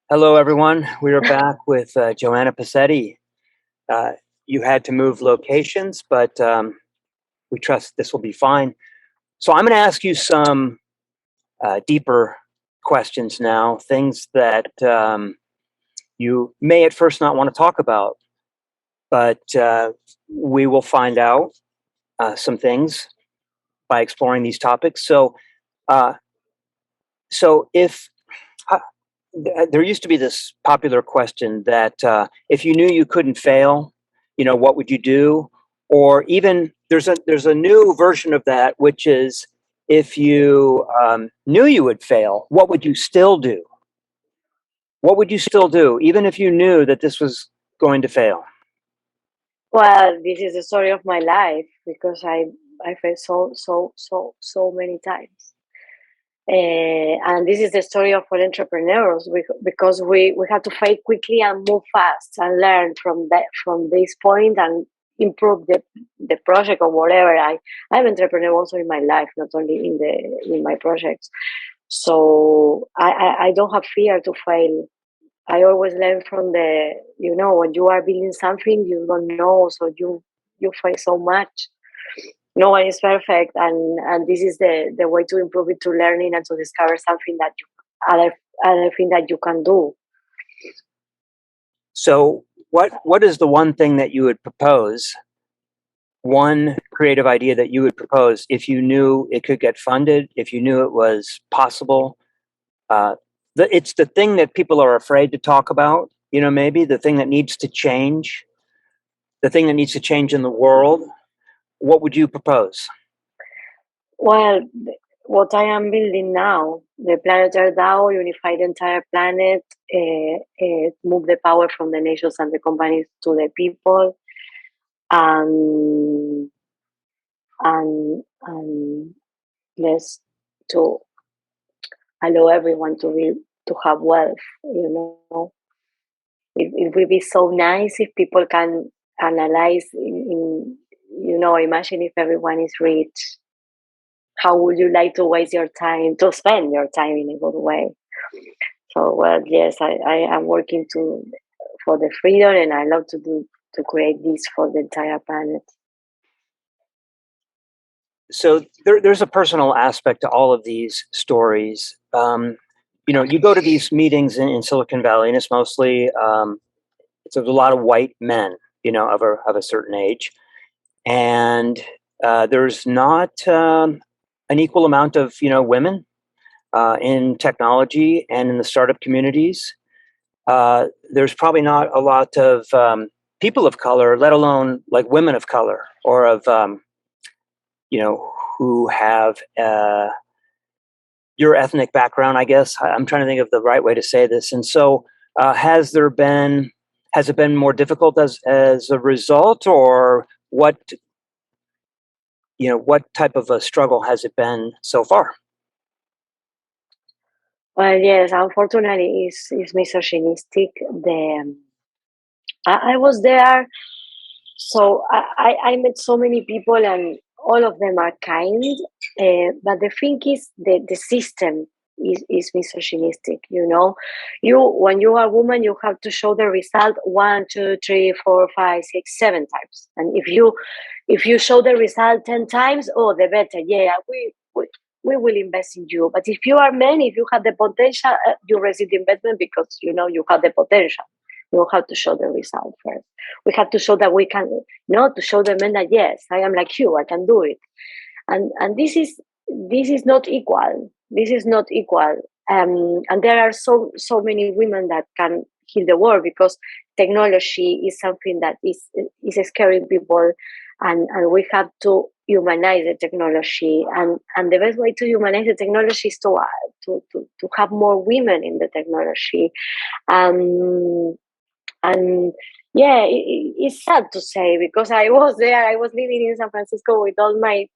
Hello, everyone. We are back with Joanna Picetti. You had to move locations, but we trust this will be fine. So I'm going to ask you some deeper questions now, things that you may at first not want to talk about, but we will find out some things by exploring these topics. So if there used to be this popular question that if you knew you couldn't fail, what would you do? Or even there's a new version of that, which is if you knew you would fail, what would you still do? What would you still do, even if you knew that this was going to fail? Well, this is the story of my life because I failed so many times. And this is the story of all entrepreneurs because we have to fail quickly and move fast and learn from this point and improve the project or whatever. I'm an entrepreneur also in my life, not only in my projects. So I don't have fear to fail. I always learn from when you are building something you don't know, so you fail so much. No one is perfect, and this is the way to improve it, to learning and to discover something that other thing that you can do. So what is the one thing that you would propose, one creative idea that you would propose if you knew it could get funded, if you knew it was possible? It's the thing that people are afraid to talk about, maybe the thing that needs to change, the thing that needs to change in the world. What would you propose? Well, what I am building now, the planetary DAO, unify the entire planet, move the power from the nations and the companies to the people, and let's to allow everyone to have wealth. It will be so nice if people can analyze imagine if everyone is rich. How would you like to waste your time, to spend your time in a good way? So, well, yes, I am working for the freedom, and I love to create this for the entire planet. So there's a personal aspect to all of these stories. You go to these meetings in Silicon Valley, and it's mostly there's a lot of white men, of a certain age, and there's not an equal amount of women in technology and in the startup communities. There's probably not a lot of people of color, let alone like women of color or of who have your ethnic background, I guess. I'm trying to think of the right way to say this. And so has it been more difficult as a result, or what type of a struggle has it been so far? Well, yes, unfortunately, it's misogynistic. I was there, so I met so many people, and all of them are kind. But the thing is, the system is misogynistic. When you are a woman, you have to show the result 1, 2, 3, 4, 5, 6, 7 times. And if you show the result 10 times, oh, the better. Yeah, we will invest in you. But if you are men, if you have the potential, you receive the investment because you have the potential. You have to show the result first. We have to show that we can, to show the men that yes, I am like you, I can do it. And this is not equal. This is not equal. And there are so many women that can heal the world because technology is something that is scaring people, and we have to humanize the technology. And the best way to humanize the technology is to have more women in the technology. And yeah, it's sad to say because I was there. I was living in San Francisco with all my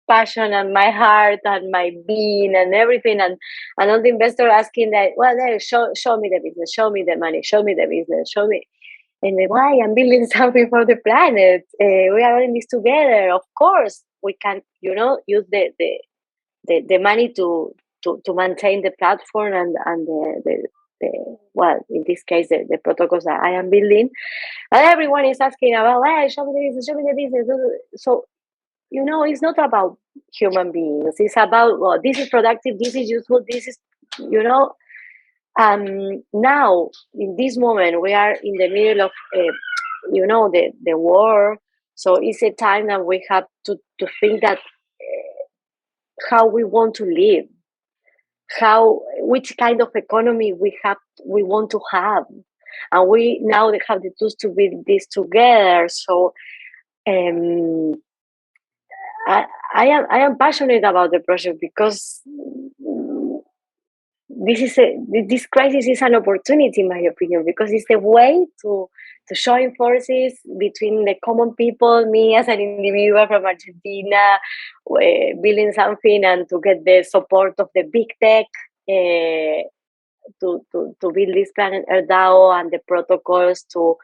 passion and my heart and my being and everything, and all the investor asking that, well, there, show me the business, show me the money, show me the business, show me. And why I'm building something for the planet? We are in this together. Of course, we can, use the money to to maintain the platform and the well, in this case, the protocols that I am building. And everyone is asking about, hey, show me the business, show me the business. So, it's not about human beings. It's about, well, this is productive, this is useful, this is, now, in this moment, we are in the middle of, the war. So it's a time that we have to think that how we want to live, which kind of economy we want to have, and we now have the tools to build this together. So um, I am passionate about the project because this crisis is an opportunity, in my opinion, because it's a way to join forces between the common people, me as an individual from Argentina, building something, and to get the support of the big tech to build this Planet Earth DAO and the protocols to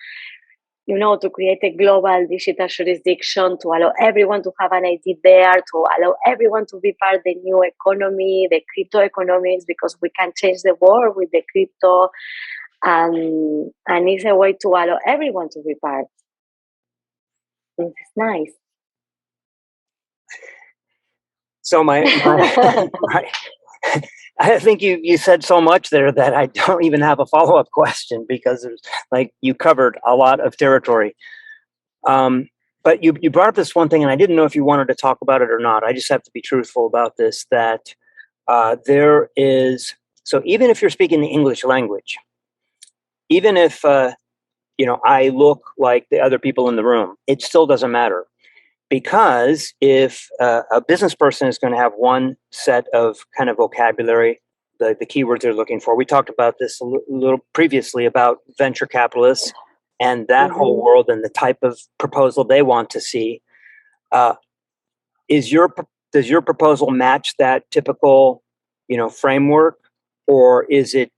create a global digital jurisdiction, to allow everyone to have an ID there, to allow everyone to be part of the new economy, the crypto economics, because we can change the world with the crypto. And it's a way to allow everyone to be part. It's nice. So I think you said so much there that I don't even have a follow-up question, because it's like you covered a lot of territory. But you brought up this one thing, and I didn't know if you wanted to talk about it or not. I just have to be truthful about this, that there is, so even if you're speaking the English language, even if I look like the other people in the room, it still doesn't matter. Because if a business person is going to have one set of kind of vocabulary, the keywords they're looking for. We talked about this a little previously about venture capitalists and that whole world and the type of proposal they want to see. Does your proposal match that typical, framework, or is it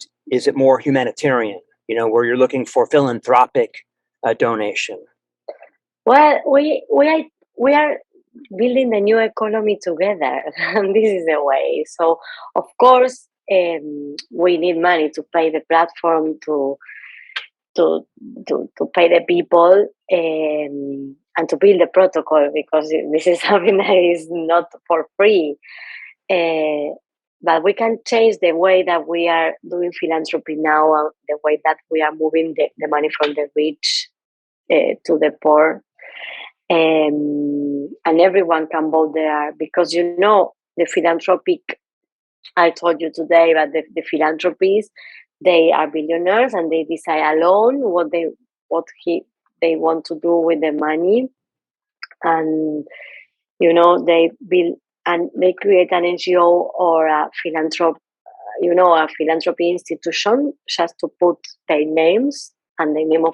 more humanitarian? Where you're looking for philanthropic donation. Well, we are building the new economy together, and this is the way. So, of course, we need money to pay the platform, to pay the people, and to build the protocol, because this is something that is not for free. But we can change the way that we are doing philanthropy now, the way that we are moving the money from the rich to the poor. And everyone can vote there, because the philanthropic, I told you today, but the philanthropies, they are billionaires and they decide alone what they want to do with the money. And they build and they create an NGO or a philanthropy institution, just to put their names and the name of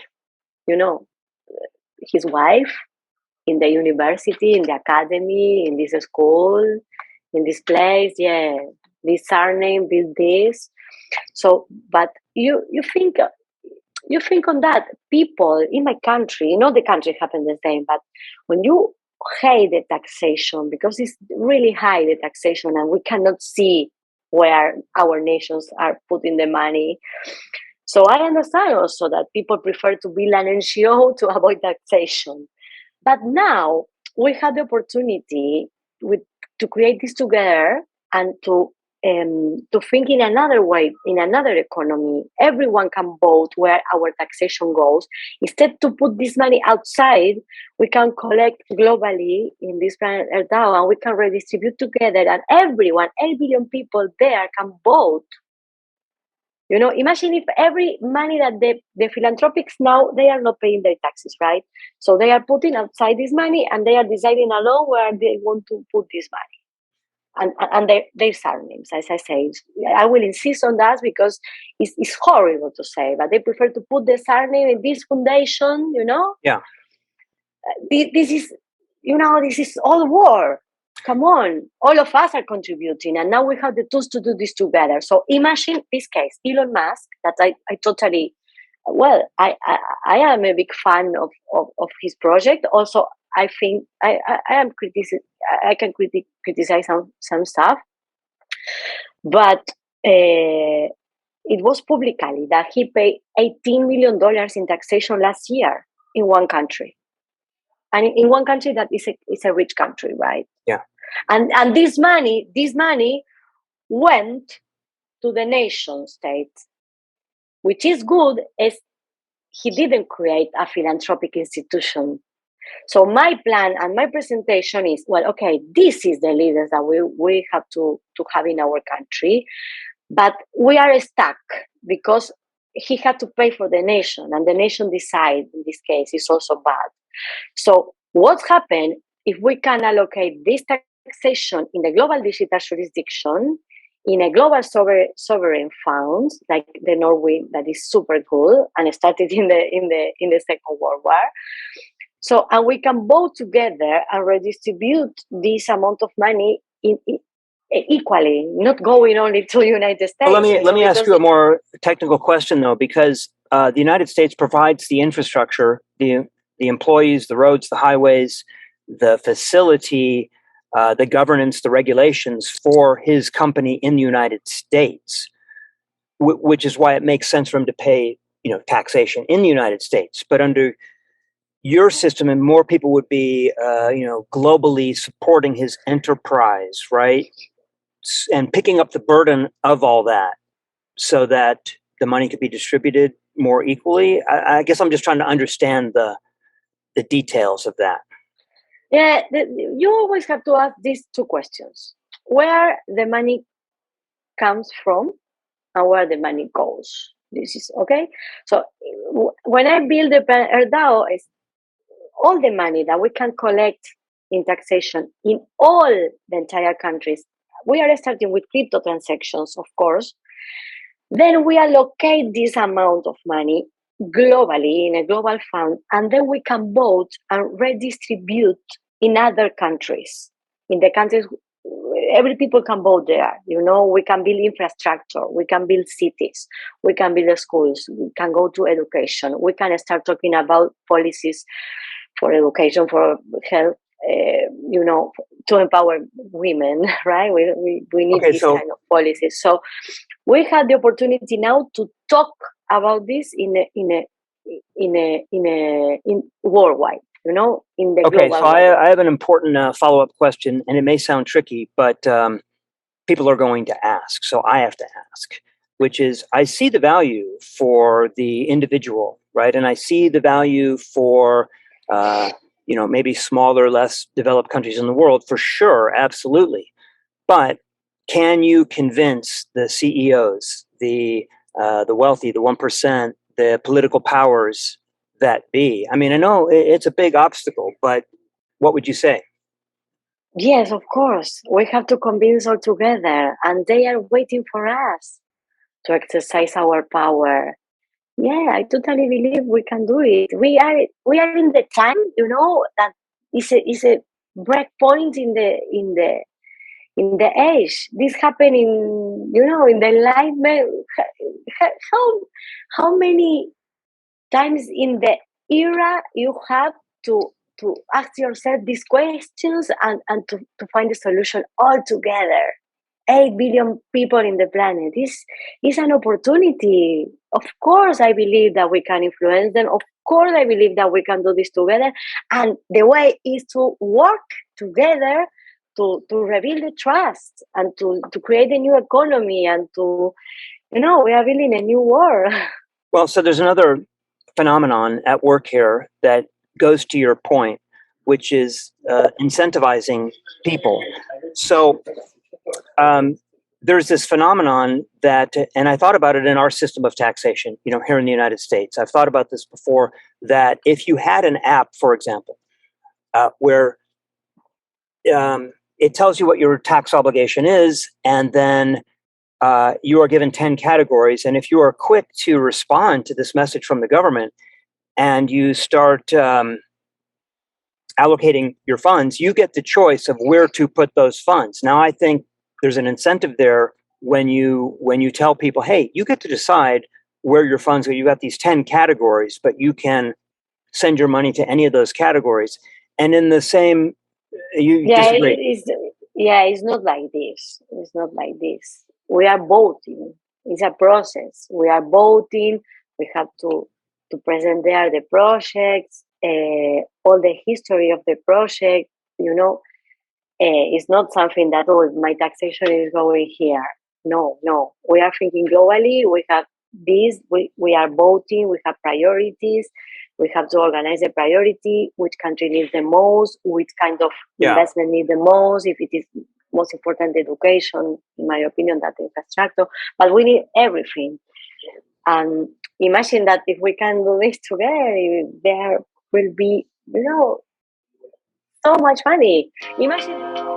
his wife in the university, in the academy, in this school, in this place. Yeah, this surname, build this. So, but you think on that. People in my country, the country happen the same, but when you hate the taxation, because it's really high, the taxation, and we cannot see where our nations are putting the money. So I understand also that people prefer to build an NGO to avoid taxation. But now we have the opportunity to create this together and to think in another way, in another economy. Everyone can vote where our taxation goes. Instead to put this money outside, we can collect globally in this Planet Earth DAO, and we can redistribute together, and everyone, 8 billion people there, can vote. Imagine if every money that the philanthropics now, they are not paying their taxes, right? So they are putting outside this money, and they are deciding alone where they want to put this money. And their surnames, as I say. I will insist on that, because it's horrible to say, but they prefer to put the surname in this foundation, Yeah. This is all war. Come on, all of us are contributing, and now we have the tools to do this together. So imagine this case, Elon Musk, that I totally, I am a big fan of his project. Also, I think I can criticize some stuff, But it was publicly that he paid $18 million in taxation last year in one country. And in one country that is a rich country, right? Yeah. And this money went to the nation state, which is good, as he didn't create a philanthropic institution. So my plan and my presentation is, well, okay, this is the leaders that we have to have in our country, but we are stuck because he had to pay for the nation, and the nation decide in this case is also bad. So what happened if we can allocate this taxation in the global digital jurisdiction, in a global sovereign fund like the Norway that is super cool and started in the Second World War. So, and we can vote together and redistribute this amount of money equally, not going only to the United States. Well, let me ask you a more technical question though, because the United States provides the infrastructure, the employees, the roads, the highways, the facility, the governance, the regulations for his company in the United States, which is why it makes sense for him to pay, taxation in the United States. But under your system, and more people would be, globally supporting his enterprise, right? And picking up the burden of all that so that the money could be distributed more equally. I guess I'm just trying to understand the details of that. Yeah, you always have to ask these two questions: where the money comes from and where the money goes. This is okay. So when I build a DAO, is all the money that we can collect in taxation in all the entire countries. We are starting with crypto transactions, of course. Then we allocate this amount of money globally in a global fund, and then we can vote and redistribute in other countries. In the countries, every people can vote there. We can build infrastructure, we can build cities, we can build schools, we can go to education, we can start talking about policies for education, for health, to empower women, right? We need this kind of policies. So we had the opportunity now to talk about this in worldwide, in the okay, global. So I have an important follow-up question, and it may sound tricky, but people are going to ask, so I have to ask, which is, I see the value for the individual, right? And I see the value for maybe smaller, less developed countries in the world, for sure, absolutely. But can you convince the CEOs, the wealthy, the 1%, the political powers that be? I mean, I know it's a big obstacle, but what would you say? Yes, of course. We have to convince all together, and they are waiting for us to exercise our power. Yeah, I totally believe we can do it. We are in the time, that is a break point in the age. This happened in the life. How many times in the era you have to ask yourself these questions and to find a solution all together? 8 billion people in the planet. This is an opportunity. Of course, I believe that we can influence them. Of course, I believe that we can do this together. And the way is to work together to rebuild the trust and to create a new economy and to, we are building a new world. Well, so there's another phenomenon at work here that goes to your point, which is incentivizing people. So there's this phenomenon that, and I thought about it in our system of taxation, here in the United States. I've thought about this before, that if you had an app, for example, where it tells you what your tax obligation is, and then you are given 10 categories. And if you are quick to respond to this message from the government and you start allocating your funds, you get the choice of where to put those funds. Now, I think there's an incentive there when you tell people, hey, you get to decide where your funds go. You got these 10 categories, but you can send your money to any of those categories. And in the same, you disagree. It's not like this. It's not like this. we are voting. It's a process. We are voting. We have to present there the projects, all the history of the project. You know, it's not something that, oh, my taxation is going here. No, no. We are thinking globally. We have this. We are voting. We have priorities. We have to organize the priority. Which country needs the most? Which kind of investment needs the most? If it is most important, education, in my opinion, that infrastructure. But we need everything. And imagine that if we can do this together, there will be, so much money. Imagine.